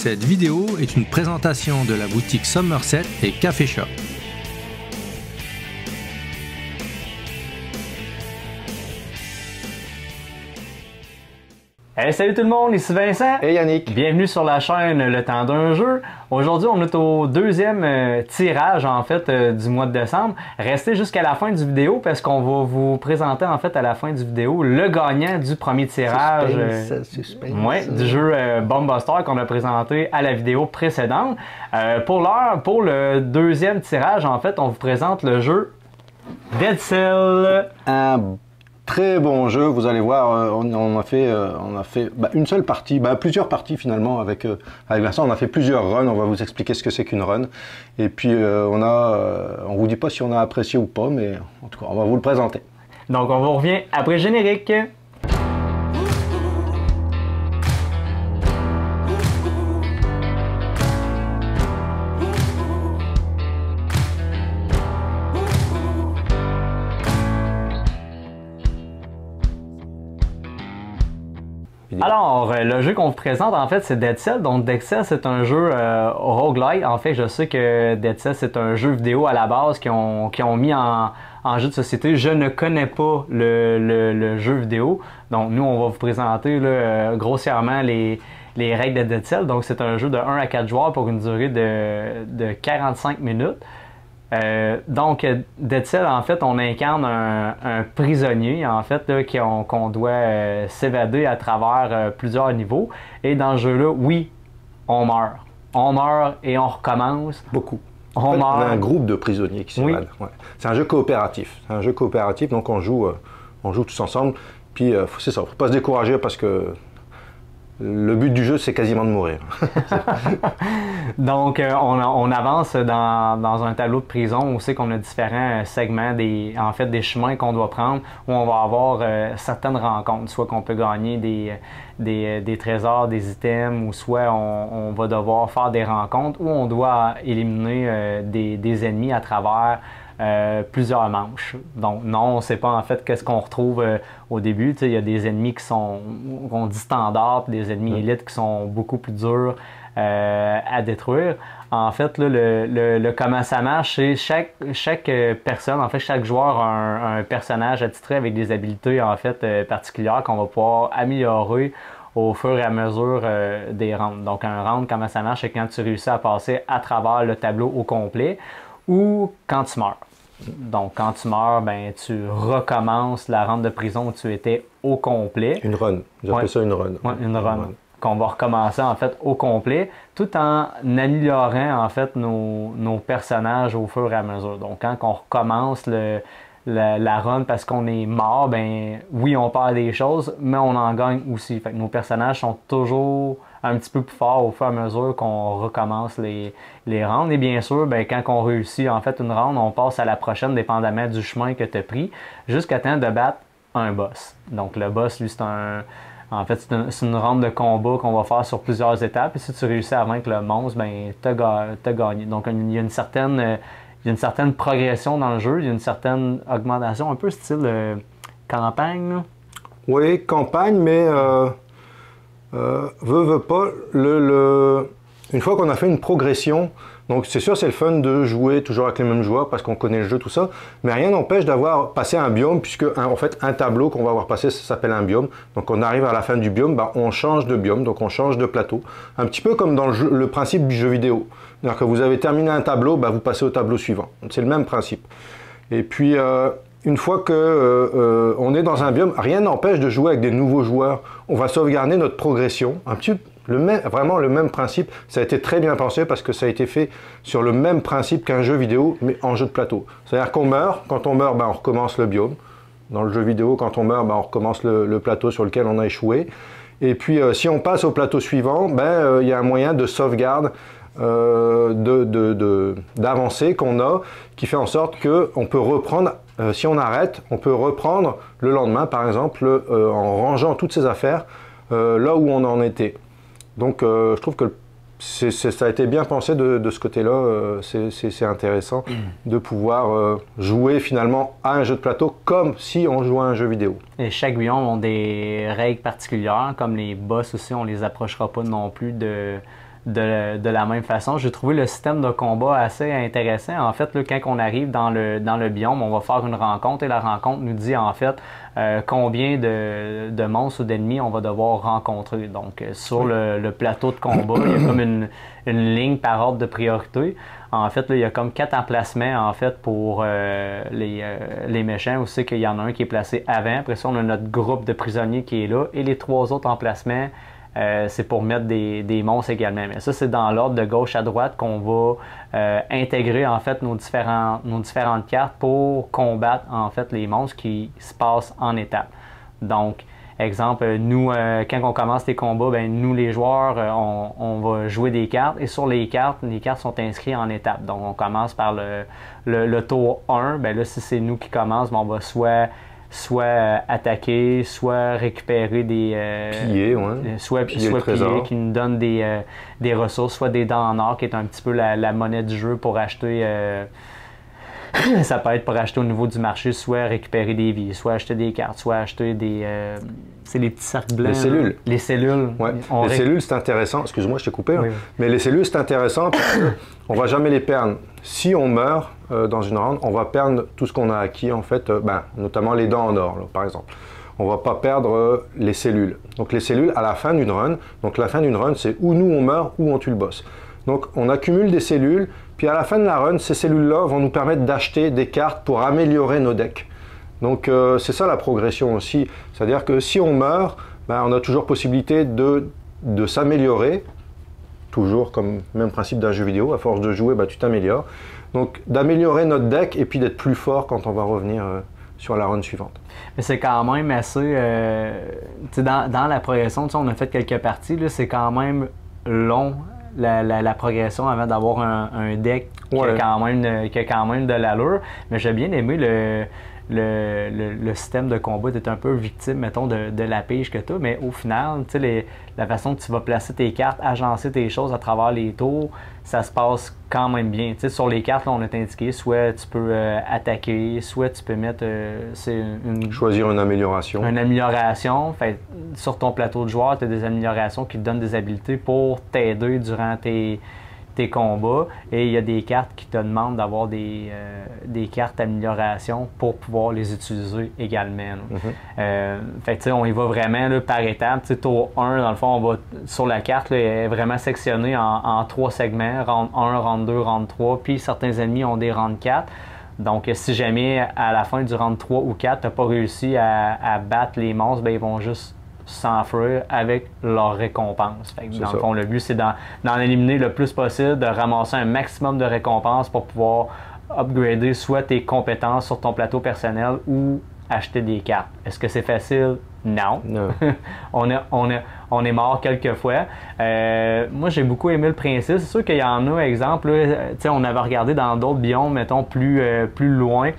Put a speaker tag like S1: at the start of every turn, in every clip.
S1: Cette vidéo est une présentation de la boutique Somerset et Café Shop.
S2: Hey, salut tout le monde, ici Vincent.
S3: Et Yannick.
S2: Bienvenue sur la chaîne Le Temps d'un jeu. Aujourd'hui, on est au deuxième tirage en fait du mois de décembre. Restez jusqu'à la fin du vidéo parce qu'on va vous présenter en fait à la fin du vidéo le gagnant du premier tirage du jeu Bomb Buster qu'on a présenté à la vidéo précédente. Pour l'heure, pour le deuxième tirage, en fait, on vous présente le jeu Dead Cell.
S3: Très bon jeu, vous allez voir, on a fait une seule partie, plusieurs parties finalement avec Vincent, on a fait plusieurs runs, on va vous expliquer ce que c'est qu'une run. Et puis on vous dit pas si on a apprécié ou pas, mais en tout cas on va vous le présenter.
S2: Donc on vous revient après le générique. Alors, le jeu qu'on vous présente, en fait, c'est Dead Cell. Donc, Dead Cell, c'est un jeu roguelike. En fait, je sais que Dead Cell, c'est un jeu vidéo à la base qu'ils ont mis en jeu de société. Je ne connais pas le jeu vidéo. Donc, nous, on va vous présenter là, grossièrement les règles de Dead Cell. Donc, c'est un jeu de 1 à 4 joueurs pour une durée de 45 minutes. Donc, Dead Cell, en fait, on incarne un prisonnier, en fait, qu'on doit s'évader à travers plusieurs niveaux. Et dans ce jeu-là, oui, on meurt. On meurt et on recommence.
S3: Beaucoup.
S2: On meurt.
S3: On a un groupe de prisonniers qui s'évadent. Oui. Ouais. C'est un jeu coopératif. C'est un jeu coopératif, donc on joue tous ensemble. Puis, c'est ça, faut pas se décourager parce que le but du jeu, c'est quasiment de mourir.
S2: Donc, on avance dans un tableau de prison. On sait qu'on a différents segments, des chemins qu'on doit prendre, où on va avoir certaines rencontres. Soit qu'on peut gagner des trésors, des items, ou soit on va devoir faire des rencontres où on doit éliminer des ennemis à travers plusieurs manches. Donc non, on ne sait pas en fait qu'est-ce qu'on retrouve au début. Il y a des ennemis qu'on dit standard, puis des ennemis élites qui sont beaucoup plus durs à détruire. En fait, là, le comment ça marche, c'est chaque personne, en fait, chaque joueur a un personnage attitré avec des habiletés en fait particulières qu'on va pouvoir améliorer au fur et à mesure des rounds. Donc un round, comment ça marche, c'est quand tu réussis à passer à travers le tableau au complet ou quand tu meurs. Donc, quand tu meurs, ben, tu recommences la run de prison où tu étais au complet.
S3: Une run. J'appelle ça une run.
S2: Oui, une run. Qu'on va recommencer, en fait, au complet, tout en améliorant, en fait, nos personnages au fur et à mesure. Donc, quand on recommence la run parce qu'on est mort, ben, oui, on perd des choses, mais on en gagne aussi. Fait que nos personnages sont toujours un petit peu plus forts au fur et à mesure qu'on recommence les rounds. Et bien sûr, ben, quand on réussit en fait une round, on passe à la prochaine dépendamment du chemin que tu as pris, jusqu'à temps de battre un boss. Donc le boss, lui, c'est une round de combat qu'on va faire sur plusieurs étapes. Et si tu réussis à vaincre le monstre, ben, t'as gagné. Donc il y a une certaine progression dans le jeu, il y a une certaine augmentation, un peu style campagne. Là.
S3: Oui, campagne, mais veut pas, une fois qu'on a fait une progression, donc c'est sûr c'est le fun de jouer toujours avec les mêmes joueurs parce qu'on connaît le jeu, tout ça, mais rien n'empêche d'avoir passé un biome, puisque en fait un tableau qu'on va avoir passé, ça s'appelle un biome. Donc on arrive à la fin du biome, on change de biome, donc on change de plateau. Un petit peu comme dans le principe du jeu vidéo. C'est-à-dire que vous avez terminé un tableau, vous passez au tableau suivant. C'est le même principe. Et puis une fois que on est dans un biome, rien n'empêche de jouer avec des nouveaux joueurs. On va sauvegarder notre progression, vraiment le même principe. Ça a été très bien pensé parce que ça a été fait sur le même principe qu'un jeu vidéo, mais en jeu de plateau. C'est-à-dire qu'on meurt, quand on meurt, on recommence le biome. Dans le jeu vidéo, quand on meurt, on recommence le plateau sur lequel on a échoué. Et puis si on passe au plateau suivant, il y a un moyen de sauvegarde d'avancer qu'on a, qui fait en sorte qu'on peut reprendre, si on arrête, on peut reprendre le lendemain, par exemple, en rangeant toutes ses affaires là où on en était. Donc je trouve que ça a été bien pensé de ce côté-là, c'est intéressant de pouvoir jouer finalement à un jeu de plateau comme si on jouait à un jeu vidéo.
S2: Et chaque biome a des règles particulières, comme les boss aussi, on les approchera pas non plus de la même façon. J'ai trouvé le système de combat assez intéressant. En fait, là, quand on arrive dans le biome, on va faire une rencontre et la rencontre nous dit en fait combien de monstres ou d'ennemis on va devoir rencontrer. Donc, sur le plateau de combat, il y a comme une ligne par ordre de priorité. En fait, là, il y a comme 4 emplacements en fait pour les méchants. Aussi qu'il y en a un qui est placé avant. Après ça, on a notre groupe de prisonniers qui est là. Et les 3 autres emplacements, c'est pour mettre des monstres également. Mais ça, c'est dans l'ordre de gauche à droite qu'on va intégrer en fait nos différentes cartes pour combattre en fait les monstres qui se passent en étapes. Donc, exemple, nous, quand on commence les combats, ben, nous les joueurs, on va jouer des cartes et sur les cartes sont inscrites en étapes. Donc, on commence par le tour 1. Ben, là, si c'est nous qui commence, ben, on va soit attaquer, soit récupérer des...
S3: piller, ouais.
S2: Soit piller qui nous donne des ressources, soit des dents en or, qui est un petit peu la monnaie du jeu pour acheter... ça peut être pour acheter au niveau du marché, soit récupérer des vies, soit acheter des cartes, soit acheter des... c'est les petits cercles blancs.
S3: Les cellules.
S2: Les cellules.
S3: Ouais. Les cellules, c'est intéressant. Excuse-moi, je t'ai coupé.
S2: Oui.
S3: Mais les cellules, c'est intéressant parce qu'on ne va jamais les perdre. Si on meurt dans une round, on va perdre tout ce qu'on a acquis, en fait, notamment les dents en or, là, par exemple. On ne va pas perdre les cellules. Donc les cellules, à la fin d'une run, donc la fin d'une run, c'est où nous on meurt, ou on tue le boss. Donc on accumule des cellules, puis à la fin de la run, ces cellules-là vont nous permettre d'acheter des cartes pour améliorer nos decks. Donc c'est ça la progression aussi. C'est-à-dire que si on meurt, on a toujours possibilité de s'améliorer, toujours comme même principe d'un jeu vidéo, à force de jouer, tu t'améliores. Donc d'améliorer notre deck et puis d'être plus fort quand on va revenir sur la run suivante.
S2: Mais c'est quand même assez... dans la progression, on a fait quelques parties, c'est quand même long la progression avant d'avoir un deck qui a quand même de l'allure. Mais j'ai bien aimé le système de combat. Tu es un peu victime, mettons, de la pige que tu as, mais au final, la façon que tu vas placer tes cartes, agencer tes choses à travers les tours, ça se passe quand même bien. Sur les cartes, là, on a indiqué, soit tu peux attaquer, soit tu peux mettre...
S3: choisir une amélioration.
S2: Une amélioration. Fait, sur ton plateau de joueur, tu as des améliorations qui te donnent des habiletés pour t'aider durant tes combats, et il y a des cartes qui te demandent d'avoir des cartes d'amélioration pour pouvoir les utiliser également. Fait que, on y va vraiment là, par étapes. Tour 1, dans le fond, on va sur la carte, là, elle est vraiment sectionnée en 3 segments, round 1, round 2, round 3, puis certains ennemis ont des round 4. Donc, si jamais à la fin du round 3 ou 4, tu n'as pas réussi à battre les monstres, ils vont juste s'enfuir avec leur récompense. Fait que dans le fond, le but, c'est d'en éliminer le plus possible, de ramasser un maximum de récompenses pour pouvoir upgrader soit tes compétences sur ton plateau personnel ou acheter des cartes. Est-ce que c'est facile? Non. On est mort quelques fois. Moi, j'ai beaucoup aimé le principe. C'est sûr qu'il y en a, exemple, on avait regardé dans d'autres biomes, mettons, plus loin.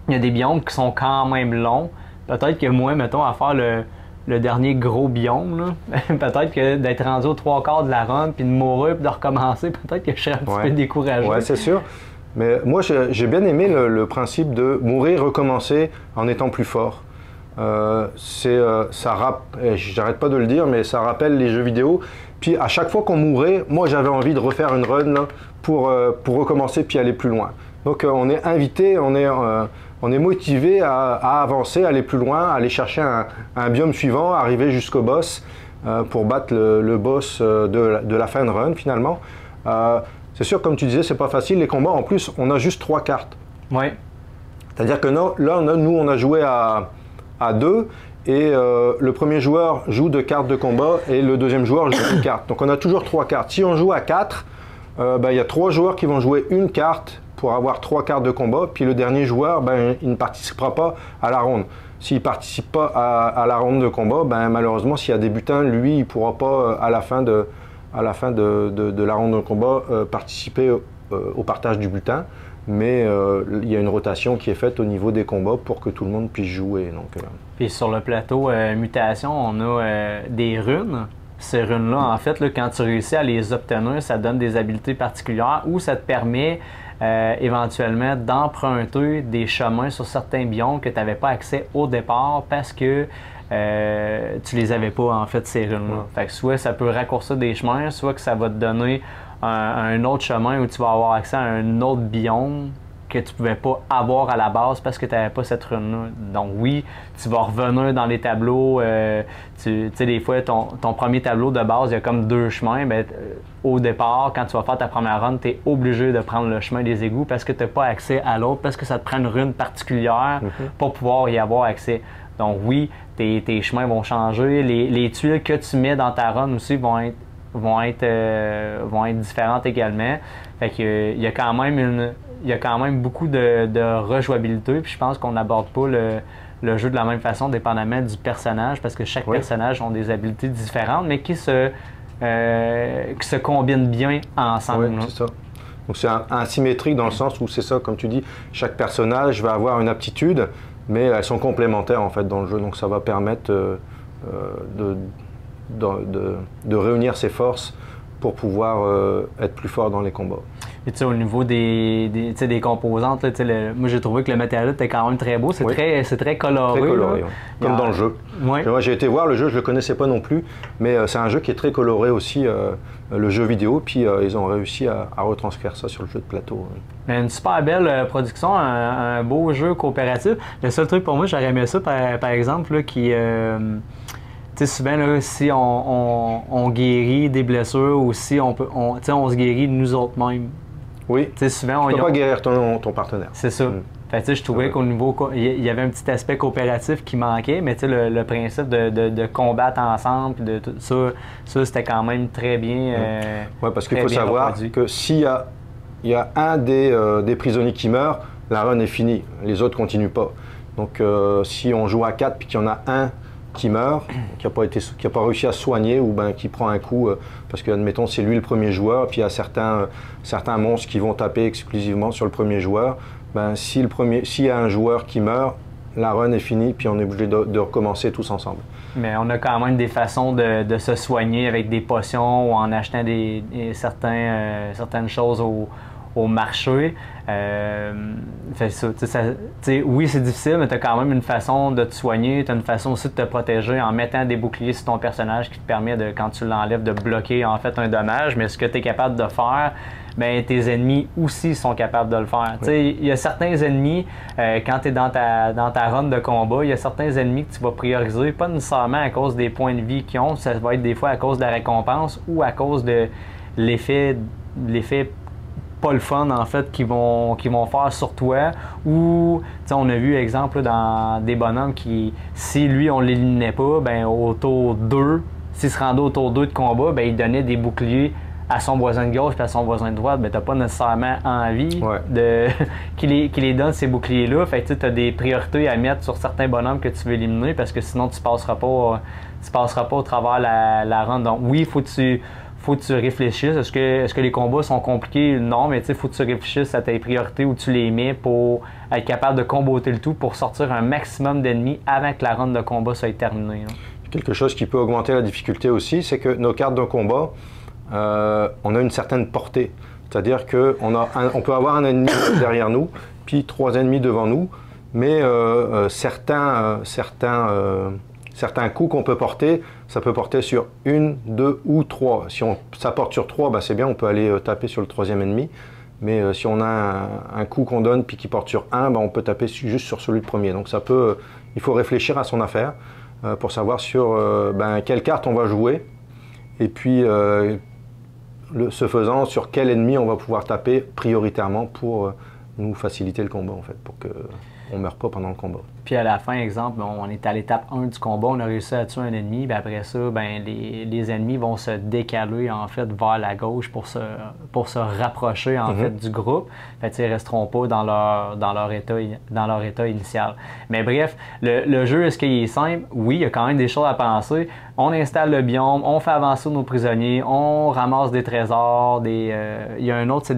S2: Il y a des biomes qui sont quand même longs. Peut-être que moi, mettons, à faire le dernier gros biome, peut-être que d'être rendu aux 3/4 de la run, puis de mourir, puis de recommencer, peut-être que je serais un petit peu découragé.
S3: Oui, c'est sûr. Mais moi, j'ai bien aimé le principe de mourir, recommencer en étant plus fort. J'arrête pas de le dire, mais ça rappelle les jeux vidéo. Puis à chaque fois qu'on mourait, moi j'avais envie de refaire une run là, pour recommencer puis aller plus loin. Donc on est invité, on est motivé à avancer, aller plus loin, aller chercher un biome suivant, arriver jusqu'au boss pour battre le boss de la fin de run finalement. C'est sûr, comme tu disais, c'est pas facile les combats. En plus, on a juste 3 cartes.
S2: Oui.
S3: C'est-à-dire que là, nous, on a joué à 2 et le premier joueur joue 2 cartes de combat et le deuxième joueur joue une carte. Donc on a toujours 3 cartes. Si on joue à 4, il y a 3 joueurs qui vont jouer une carte pour avoir 3 cartes de combat, puis le dernier joueur, il ne participera pas à la ronde. S'il ne participe pas à la ronde de combat, malheureusement, s'il y a des butins, lui, il ne pourra pas, à la fin de la ronde de combat, participer au partage du butin. Mais il y a une rotation qui est faite au niveau des combats pour que tout le monde puisse jouer. Donc,
S2: Puis sur le plateau mutation, on a des runes. ces runes-là, en fait, là, quand tu réussis à les obtenir, ça donne des habiletés particulières ou ça te permet éventuellement d'emprunter des chemins sur certains biomes que tu n'avais pas accès au départ parce que tu les avais pas, en fait, ces runes-là. Fait que soit ça peut raccourcir des chemins, soit que ça va te donner un autre chemin où tu vas avoir accès à un autre biome que tu pouvais pas avoir à la base parce que tu n'avais pas cette rune-là. Donc oui, tu vas revenir dans les tableaux. Tu sais, des fois, ton premier tableau de base, il y a comme 2 chemins. Ben, au départ, quand tu vas faire ta première run, tu es obligé de prendre le chemin des égouts parce que tu n'as pas accès à l'autre, parce que ça te prend une rune particulière pour pouvoir y avoir accès. Donc oui, tes chemins vont changer. Les tuiles que tu mets dans ta run aussi vont être différentes également. Fait que, il y a quand même beaucoup de rejouabilité, puis je pense qu'on n'aborde pas le jeu de la même façon dépendamment du personnage, parce que chaque personnage a des habiletés différentes, mais qui se combinent bien ensemble.
S3: Oui, c'est ça. Donc c'est asymétrique dans le sens où c'est ça, comme tu dis, chaque personnage va avoir une aptitude, mais elles sont complémentaires en fait dans le jeu, donc ça va permettre de réunir ses forces pour pouvoir être plus fort dans les combats.
S2: Et tu sais, au niveau des composantes, là, moi j'ai trouvé que le matériel était quand même très beau, c'est très coloré.
S3: Très coloré, comme dans le jeu.
S2: Oui.
S3: Moi j'ai été voir le jeu, je ne le connaissais pas non plus, mais c'est un jeu qui est très coloré aussi, le jeu vidéo, puis ils ont réussi à retranscrire ça sur le jeu de plateau.
S2: Une super belle production, un beau jeu coopératif. Le seul truc pour moi, j'aurais aimé ça par exemple, là, qui... Tu sais, souvent, là, si on guérit des blessures ou si on se guérit nous autres mêmes.
S3: Oui,
S2: tu sais, souvent,
S3: tu ne peux pas guérir ton partenaire.
S2: C'est ça. Fait, tu sais, je trouvais qu'au niveau, il y avait un petit aspect coopératif qui manquait, mais tu sais, le principe de combattre ensemble, puis de tout ça c'était quand même très bien.
S3: Oui, parce qu'il faut savoir que s'il y a un des prisonniers qui meurt, la run est finie. Les autres ne continuent pas. Donc, si on joue à 4 puis qu'il y en a un qui meurt, qui n'a pas réussi à se soigner ou qui prend un coup, parce que, admettons, c'est lui le premier joueur, puis il y a certains monstres qui vont taper exclusivement sur le premier joueur. S'il y a un joueur qui meurt, la run est finie, puis on est obligé de recommencer tous ensemble. Mais
S2: on a quand même des façons de se soigner avec des potions ou en achetant certaines choses au marché. Oui, c'est difficile, mais tu as quand même une façon de te soigner, tu as une façon aussi de te protéger en mettant des boucliers sur ton personnage qui te permet, quand tu l'enlèves, de bloquer en fait un dommage. Mais ce que tu es capable de faire, ben, tes ennemis aussi sont capables de le faire. Oui. Il y a certains ennemis, quand tu es dans ta run de combat, il y a certains ennemis que tu vas prioriser, pas nécessairement à cause des points de vie qu'ils ont, ça va être des fois à cause de la récompense ou à cause de l'effet pas le fun en fait qu'ils vont faire sur toi, ou on a vu exemple là, dans des bonhommes qui, si lui on l'éliminait pas, ben au tour 2, s'il se rendait au tour 2 de combat, ben il donnait des boucliers à son voisin de gauche et à son voisin de droite, ben t'as pas nécessairement envie qu'il les donne ces boucliers-là. Fait que tu as des priorités à mettre sur certains bonhommes que tu veux éliminer parce que sinon tu passeras pas au travers la run. Donc oui, faut que tu réfléchisses. Est-ce que les combats sont compliqués? Non, mais il faut que tu réfléchisses à tes priorités où tu les mets pour être capable de comboter le tout pour sortir un maximum d'ennemis avant que la run de combat soit terminée. Hein.
S3: Quelque chose qui peut augmenter la difficulté aussi, c'est que nos cartes de combat, on a une certaine portée. C'est-à-dire qu'on peut avoir un ennemi derrière nous, puis 3 ennemis devant nous, mais certains coups qu'on peut porter, ça peut porter sur 1, 2 ou 3. Si ça porte sur 3, c'est bien, on peut aller taper sur le 3e ennemi. Mais si on a un coup qu'on donne puis qui porte sur 1, on peut taper juste sur celui de premier. Donc il faut réfléchir à son affaire pour savoir sur quelle carte on va jouer. Et puis, ce faisant, sur quel ennemi on va pouvoir taper prioritairement pour nous faciliter le combat, en fait, pour qu'on ne meure pas pendant le combat.
S2: Puis à la fin, exemple, on est à l'étape 1 du combat, on a réussi à tuer un ennemi, puis après ça, les ennemis vont se décaler en fait vers la gauche pour se rapprocher en fait du groupe. Fait qu'ils ne resteront pas dans leur état initial. Mais bref, le jeu, est-ce qu'il est simple? Oui, il y a quand même des choses à penser. On installe le biome, on fait avancer nos prisonniers, on ramasse des trésors, il y a un autre, c'est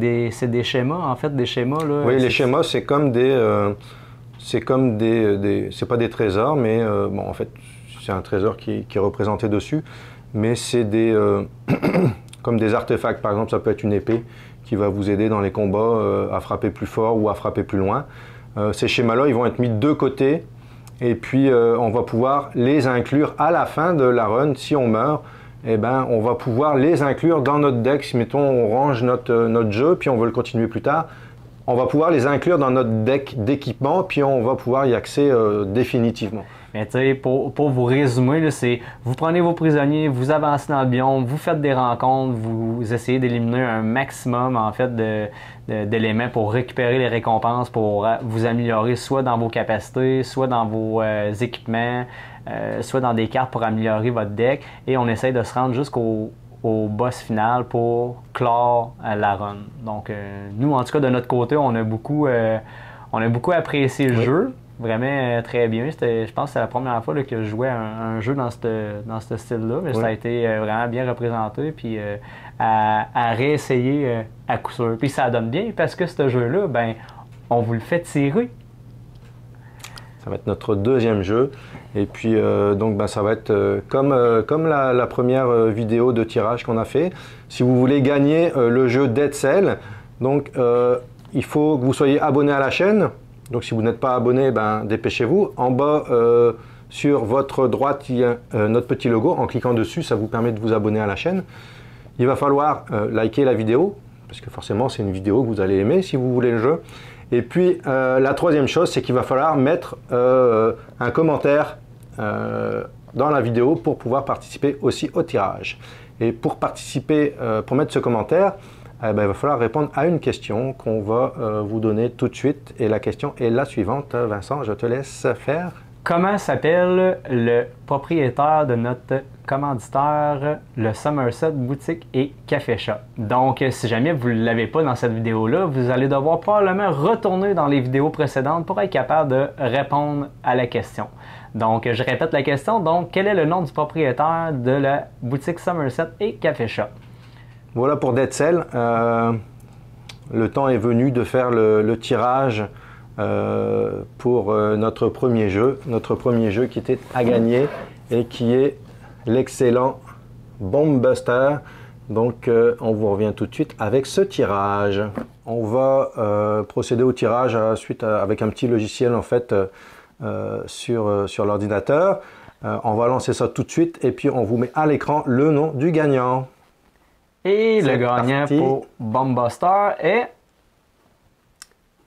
S2: des schémas en fait, des schémas là.
S3: Oui, les schémas, c'est comme c'est pas des trésors, mais en fait, c'est un trésor qui est représenté dessus. mais c'est des comme des artefacts. Par exemple, ça peut être une épée qui va vous aider dans les combats à frapper plus fort ou à frapper plus loin. Ces schémas-là, ils vont être mis de côté et puis on va pouvoir les inclure à la fin de la run. Si on meurt, eh ben, on va pouvoir les inclure dans notre deck. Si mettons on range notre jeu puis on veut le continuer plus tard, on va pouvoir les inclure dans notre deck d'équipement puis on va pouvoir y accéder définitivement.
S2: Mais tu sais, pour vous résumer, c'est vous prenez vos prisonniers, vous avancez dans le biome, vous faites des rencontres, vous essayez d'éliminer un maximum en fait d'éléments pour récupérer les récompenses, pour vous améliorer soit dans vos capacités, soit dans vos équipements, soit dans des cartes pour améliorer votre deck. Et on essaye de se rendre jusqu'au boss final pour clore la run. Donc nous, en tout cas, de notre côté, on a beaucoup apprécié le jeu. Vraiment très bien. Je pense que c'est la première fois là, que je jouais un jeu dans ce style-là. Mais ça a été vraiment bien représenté. Puis à réessayer à coup sûr. Puis ça donne bien parce que ce jeu-là, ben, on vous le fait tirer.
S3: Ça va être notre deuxième jeu. Et puis donc ben, ça va être comme la première vidéo de tirage qu'on a fait. Si vous voulez gagner le jeu Dead Cell, donc il faut que vous soyez abonné à la chaîne. Donc si vous n'êtes pas abonné, ben, dépêchez-vous. En bas, sur votre droite, il y a notre petit logo. En cliquant dessus, ça vous permet de vous abonner à la chaîne. Il va falloir liker la vidéo, parce que forcément, c'est une vidéo que vous allez aimer si vous voulez le jeu. Et puis, la troisième chose, c'est qu'il va falloir mettre un commentaire dans la vidéo pour pouvoir participer aussi au tirage. Et pour participer, pour mettre ce commentaire, il va falloir répondre à une question qu'on va vous donner tout de suite. Et la question est la suivante. Vincent, je te laisse faire.
S2: Comment s'appelle le propriétaire de notre commanditaire, le Somerset Boutique et Café Shop? Donc, si jamais vous ne l'avez pas dans cette vidéo-là, vous allez devoir probablement retourner dans les vidéos précédentes pour être capable de répondre à la question. Donc, je répète la question. Donc, quel est le nom du propriétaire de la boutique Somerset et Café Shop?
S3: Voilà pour Dead Cell. Le temps est venu de faire le tirage pour notre premier jeu qui était à gagner et qui est l'excellent Bomb Buster. Donc on vous revient tout de suite avec ce tirage. On va procéder au tirage avec un petit logiciel en fait sur l'ordinateur. On va lancer ça tout de suite et puis on vous met à l'écran le nom du gagnant.
S2: Et le gagnant pour Bomb Buster est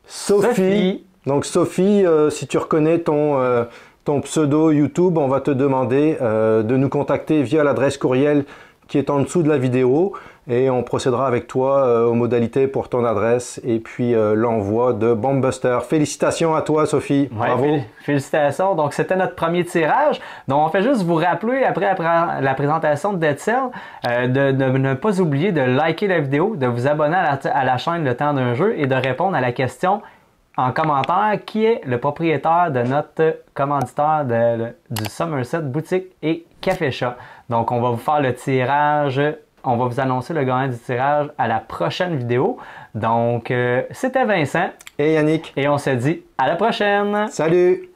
S2: Sophie.
S3: Donc Sophie, si tu reconnais ton pseudo YouTube, on va te demander de nous contacter via l'adresse courriel qui est en dessous de la vidéo et on procédera avec toi aux modalités pour ton adresse et puis l'envoi de Bomb Buster. Félicitations à toi Sophie,
S2: ouais,
S3: bravo.
S2: Félicitations, donc c'était notre premier tirage. Donc on fait juste vous rappeler après la présentation de Dead Cell de ne pas oublier de liker la vidéo, de vous abonner à la chaîne Le Temps d'un jeu et de répondre à la question en commentaire qui est le propriétaire de notre commanditaire du Somerset Boutique et Café Shop. Donc on va vous faire le tirage. On va vous annoncer le gagnant du tirage à la prochaine vidéo. Donc, c'était Vincent.
S3: Et Yannick.
S2: Et on se dit à la prochaine.
S3: Salut!